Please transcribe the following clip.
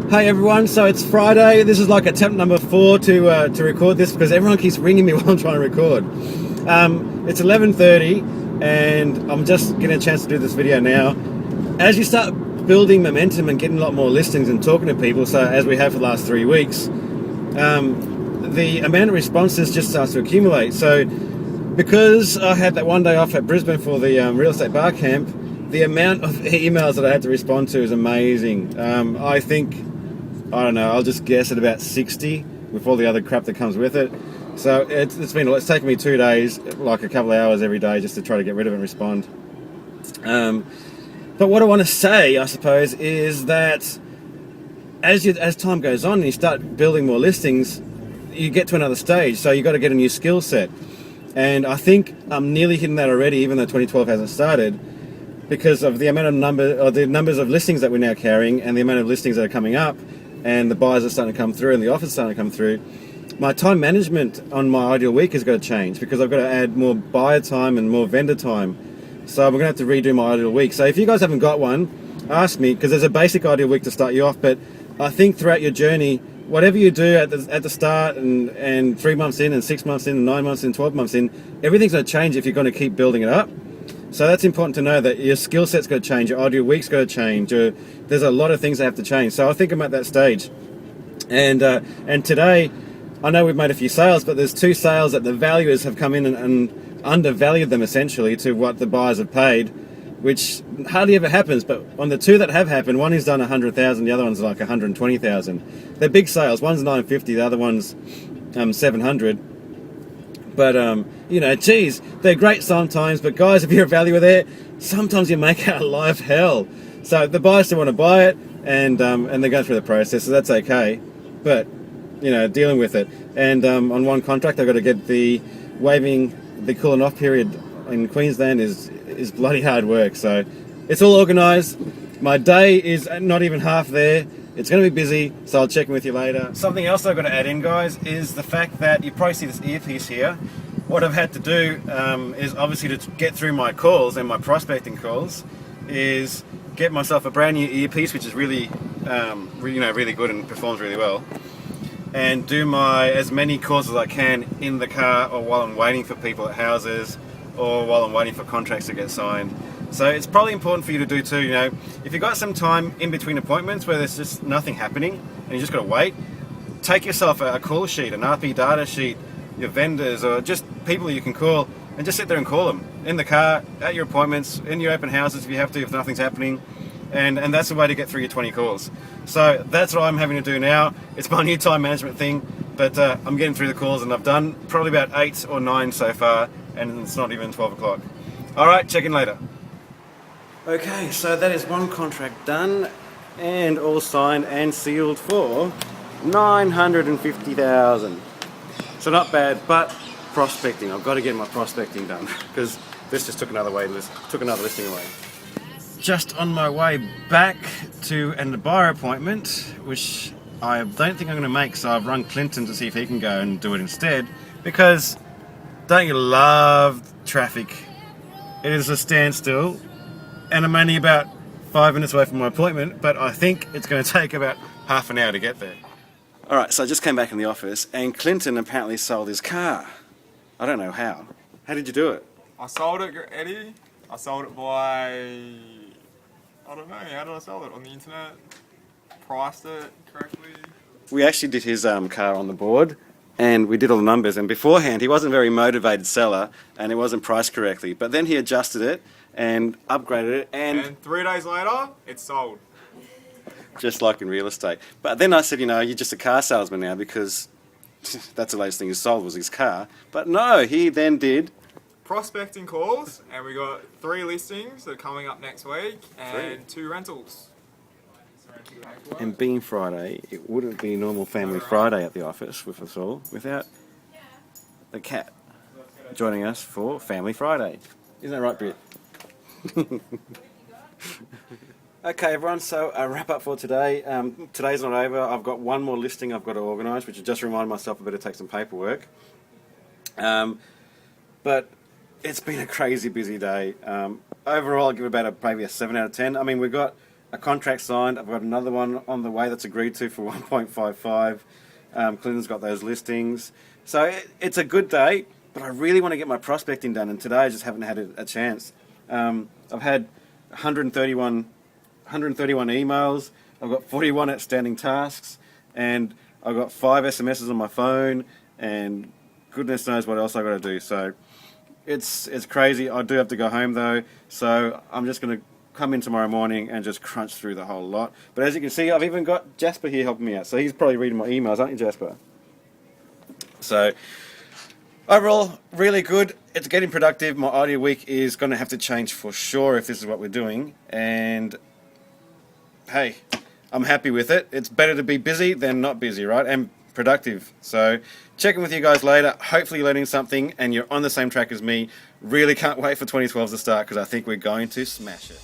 Hey everyone, so it's Friday. This is like attempt number 4 to record this because everyone keeps ringing me while I'm trying to record. It's 11:30 and I'm just getting a chance to do this video now. As you start building momentum and getting a lot more listings and talking to people, so as we have for the last 3 weeks, the amount of responses just starts to accumulate. So because I had that one day off at Brisbane for the real estate bar camp, the amount of emails that I had to respond to is amazing. I don't know, I'll just guess at about 60 with all the other crap that comes with it. So it's taken me 2 days, like a couple of hours every day just to try to get rid of it and respond. But what I want to say, I suppose, is that as time goes on and you start building more listings, you get to another stage. So you've got to get a new skill set. And I think I'm nearly hitting that already, even though 2012 hasn't started, because of the amount of the numbers of listings that we're now carrying and the amount of listings that are coming up, and the buyers are starting to come through and the offers are starting to come through. My time management on my ideal week has got to change because I've got to add more buyer time and more vendor time. So I'm going to have to redo my ideal week. So if you guys haven't got one, ask me, because there's a basic ideal week to start you off. But I think throughout your journey, whatever you do at the start and 3 months in and 6 months in and 9 months in, 12 months in, everything's going to change if you're going to keep building it up. So that's important to know, that your skill set's got to change, your ideal week's got to change. There's a lot of things that have to change. So I think I'm at that stage. And today, I know we've made a few sales, but there's 2 sales that the valuers have come in and undervalued them essentially to what the buyers have paid, which hardly ever happens. But on the 2 that have happened, one is done 100,000, the other one's like 120,000. They're big sales. One's 950, the other one's 700. But geez, they're great sometimes. But guys, if you're a valuer there, sometimes you make out life hell. So the buyers still want to buy it, and they go through the process, so that's okay. But dealing with it. And on one contract, I've got to get the waiving the cooling off period in Queensland is bloody hard work. So it's all organised. My day is not even half there. It's going to be busy, so I'll check in with you later. Something else I've got to add in, guys, is the fact that you probably see this earpiece here. What I've had to do is obviously to get through my calls and my prospecting calls is get myself a brand new earpiece, which is really, really good and performs really well, and do as many calls as I can in the car or while I'm waiting for people at houses or while I'm waiting for contracts to get signed. So it's probably important for you to do too, if you've got some time in between appointments where there's just nothing happening and you just got to wait, take yourself a call sheet, an RP data sheet, your vendors or just people you can call, and just sit there and call them in the car, at your appointments, in your open houses if you have to, if nothing's happening. And that's the way to get through your 20 calls. So that's what I'm having to do now. It's my new time management thing, but I'm getting through the calls, and I've done probably about 8 or 9 so far, and it's not even 12 o'clock. All right, check in later. Okay, so that is one contract done and all signed and sealed for 950,000. So not bad, but prospecting. I've got to get my prospecting done because this just took another listing away. Just on my way back to a buyer appointment, which I don't think I'm going to make, so I've rung Clinton to see if he can go and do it instead, because don't you love traffic? It is a standstill, and I'm only about 5 minutes away from my appointment, but I think it's going to take about half an hour to get there. Alright, so I just came back in the office, and Clinton apparently sold his car. I don't know how. How did you do it? I sold it, Eddie. I sold it by... I don't know, how did I sell it? On the internet? Priced it correctly? We actually did his car on the board, and we did all the numbers, and beforehand he wasn't a very motivated seller, and it wasn't priced correctly. But then he adjusted it, and upgraded it, and 3 days later, it's sold. Just like in real estate. But then I said, you're just a car salesman now, because that's the latest thing he sold was his car. But no, he then did prospecting calls, and we got 3 listings that are coming up next week, and 2 rentals. And being Friday, it wouldn't be normal family Friday at the office with us all without the cat joining us for Family Friday. Isn't that right, Britt? Okay, everyone, so a wrap up for today. Today's not over. I've got one more listing I've got to organise, which I just reminded myself I better take some paperwork. But it's been a crazy busy day. Overall, I'll give it about maybe a 7 out of 10. I mean, we've got a contract signed. I've got another one on the way that's agreed to for 1.55. Clinton's got those listings. So it's a good day, but I really want to get my prospecting done, and today I just haven't had a chance. I've had 131 emails. I've got 41 outstanding tasks, and I've got 5 SMSs on my phone, and goodness knows what else I've got to do. So it's crazy. I do have to go home though, so I'm just going to come in tomorrow morning and just crunch through the whole lot. But as you can see, I've even got Jasper here helping me out, so he's probably reading my emails, aren't you, Jasper? So overall, really good. It's getting productive. My idea week is going to have to change for sure if this is what we're doing. And hey, I'm happy with it. It's better to be busy than not busy, right? And productive. So checking with you guys later. Hopefully you're learning something and you're on the same track as me. Really can't wait for 2012 to start because I think we're going to smash it.